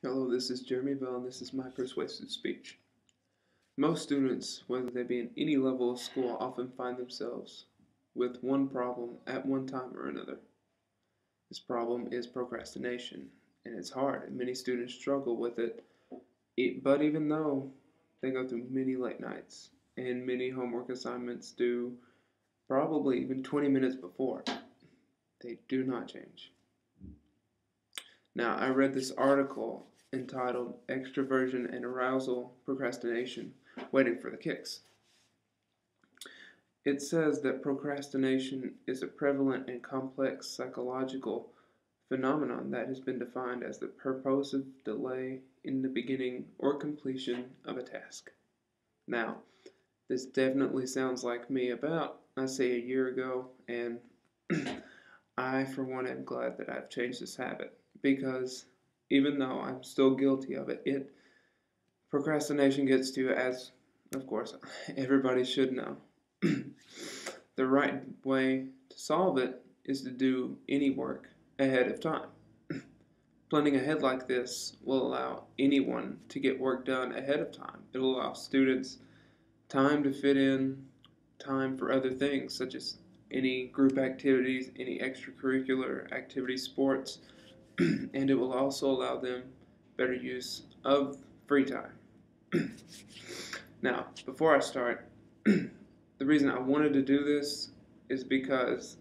Hello, this is Jeremy Bell, and this is my persuasive speech. Most students, whether they be in any level of school, often find themselves with one problem at one time or another. This problem is procrastination, and it's hard, and many students struggle with it. But even though they go through many late nights and many homework assignments due probably even 20 minutes before, they do not change. Now, I read this article entitled Extroversion and Arousal Procrastination Waiting for the Kicks. It says that procrastination is a prevalent and complex psychological phenomenon that has been defined as the purposive delay in the beginning or completion of a task. Now, this definitely sounds like me about, I say, a year ago, and I, for one, am glad that I've changed this habit because even though I'm still guilty of it, procrastination gets to you, as of course everybody should know. The right way to solve it is to do any work ahead of time. Planning ahead like this will allow anyone to get work done ahead of time. It will allow students time to fit in time for other things, such as any group activities, any extracurricular activities, sports, and it will also allow them better use of free time. Now, before I start, the reason I wanted to do this is because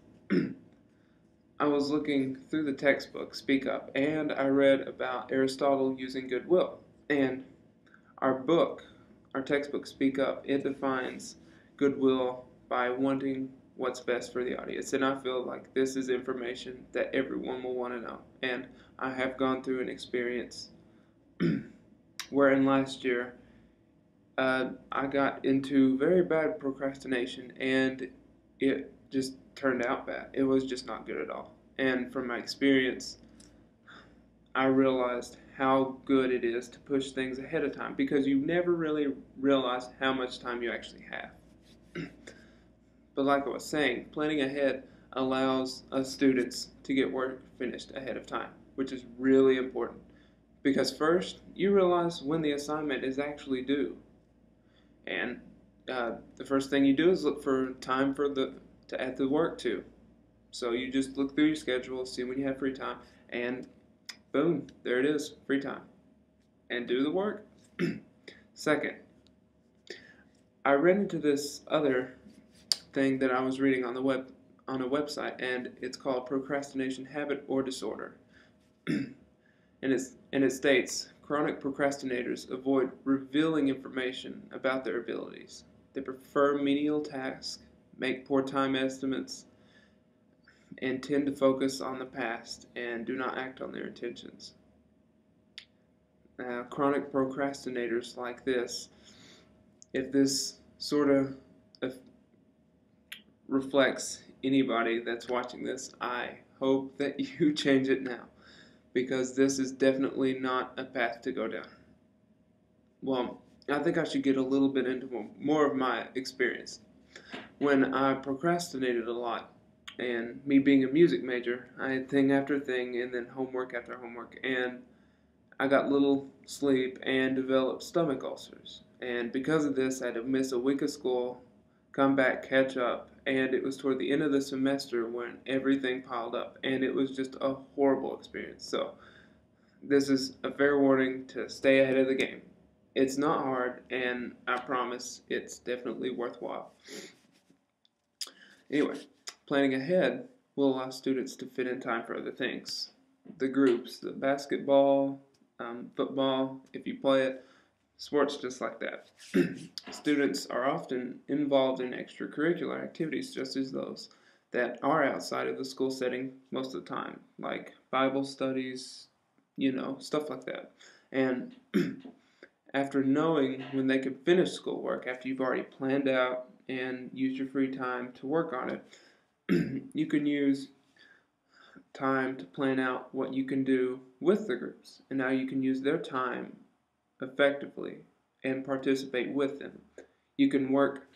I was looking through the textbook, Speak Up, and I read about Aristotle using goodwill. And our textbook, Speak Up, it defines goodwill by wanting what's best for the audience. And I feel like this is information that everyone will want to know. And I have gone through an experience wherein last year I got into very bad procrastination, and it just turned out bad. It was just not good at all. And from my experience, I realized how good it is to push things ahead of time because you never really realize how much time you actually have. But like I was saying, planning ahead allows us students to get work finished ahead of time, which is really important. Because first, you realize when the assignment is actually due. And the first thing you do is look for time to add the work to. So you just look through your schedule, see when you have free time, and boom, there it is, free time. And do the work. Second, I ran into this other thing that I was reading on a website, and it's called procrastination habit or disorder. and it states chronic procrastinators avoid revealing information about their abilities. They prefer menial tasks, make poor time estimates, and tend to focus on the past and do not act on their intentions. Chronic procrastinators like this, if this sort of reflects anybody that's watching this, I hope that you change it now because this is definitely not a path to go down. Well, I think I should get a little bit into more of my experience. When I procrastinated a lot, and me being a music major, I had thing after thing and then homework after homework, and I got little sleep and developed stomach ulcers. And because of this, I had to miss a week of school, come back, catch up, and it was toward the end of the semester when everything piled up, and it was just a horrible experience. So, this is a fair warning to stay ahead of the game. It's not hard, and I promise it's definitely worthwhile. Anyway, planning ahead will allow students to fit in time for other things. The groups, the basketball, football, if you play it, sports just like that. Students are often involved in extracurricular activities just as those that are outside of the school setting most of the time, like Bible studies, stuff like that. And after knowing when they can finish schoolwork, after you've already planned out and used your free time to work on it, you can use time to plan out what you can do with the groups. And now you can use their time effectively and participate with them. You can work,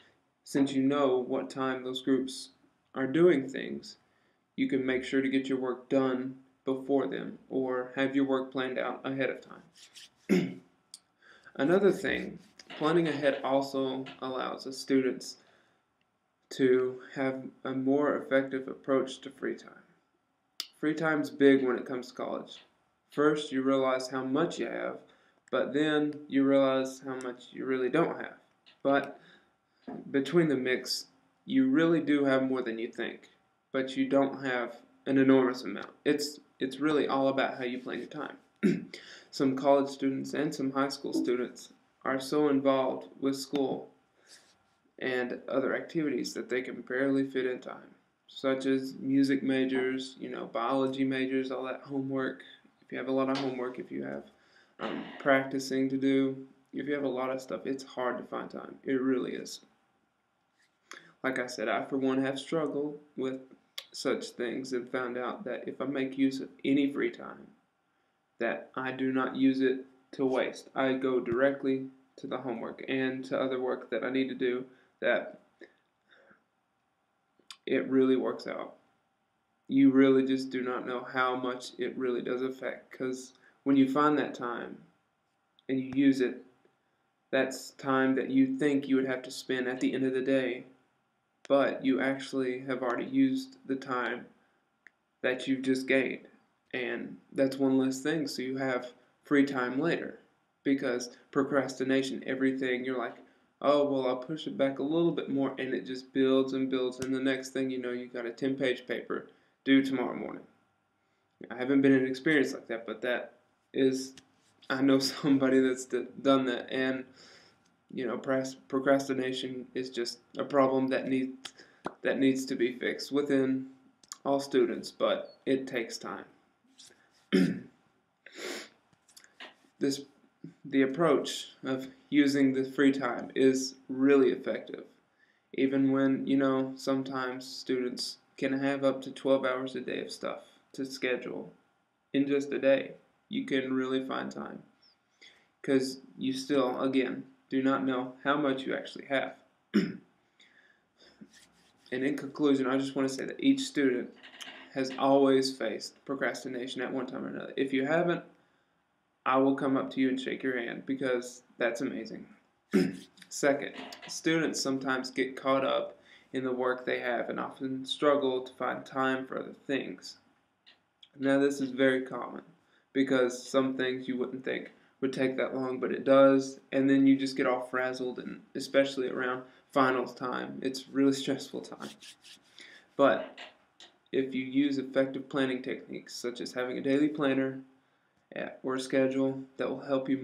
since you know what time those groups are doing things, you can make sure to get your work done before them, or have your work planned out ahead of time. Another thing, planning ahead also allows the students to have a more effective approach to free time. Free time's big when it comes to college. First, you realize how much you have, but then you realize how much you really don't have. But between the mix, you really do have more than you think, but you don't have an enormous amount. It's really all about how you plan your time. Some college students and some high school students are so involved with school and other activities that they can barely fit in time, such as music majors, biology majors, all that homework. If you have a lot of homework, if you have practicing to do, if you have a lot of stuff, it's hard to find time. It really is. Like I said, I for one have struggled with such things and found out that if I make use of any free time, that I do not use it to waste. I go directly to the homework and to other work that I need to do, that it really works out. You really just do not know how much it really does affect, because when you find that time and you use it, that's time that you think you would have to spend at the end of the day, but you actually have already used the time that you've just gained. And that's one less thing, so you have free time later. Because procrastination, everything, you're like, oh, well, I'll push it back a little bit more, and it just builds and builds, and the next thing you know, you got a 10-page paper due tomorrow morning. I haven't been in an experience like that, but that is, I know somebody that's done that, and procrastination is just a problem that needs to be fixed within all students, but it takes time. The approach of using the free time is really effective, even when sometimes students can have up to 12 hours a day of stuff to schedule in just a day. You can really find time, because you still, again, do not know how much you actually have. And in conclusion, I just want to say that each student has always faced procrastination at one time or another. If you haven't, I will come up to you and shake your hand, because that's amazing. Second, students sometimes get caught up in the work they have and often struggle to find time for other things. Now, this is very common, because some things you wouldn't think would take that long, but it does, and then you just get all frazzled, and especially around finals time, it's really stressful time. But if you use effective planning techniques, such as having a daily planner or a schedule that will help you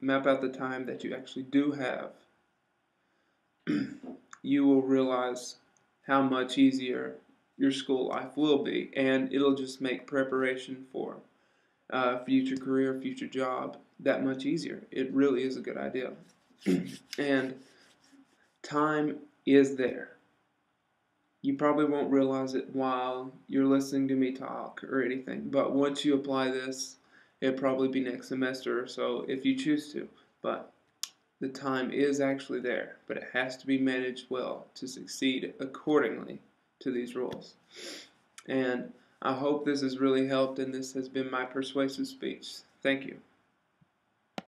map out the time that you actually do have, you will realize how much easier your school life will be, and it'll just make preparation for a future career, future job, that much easier. It really is a good idea. And time is there. You probably won't realize it while you're listening to me talk or anything, but once you apply this, it'll probably be next semester or so if you choose to. But the time is actually there, but it has to be managed well to succeed accordingly to these rules. And I hope this has really helped, and this has been my persuasive speech. Thank you.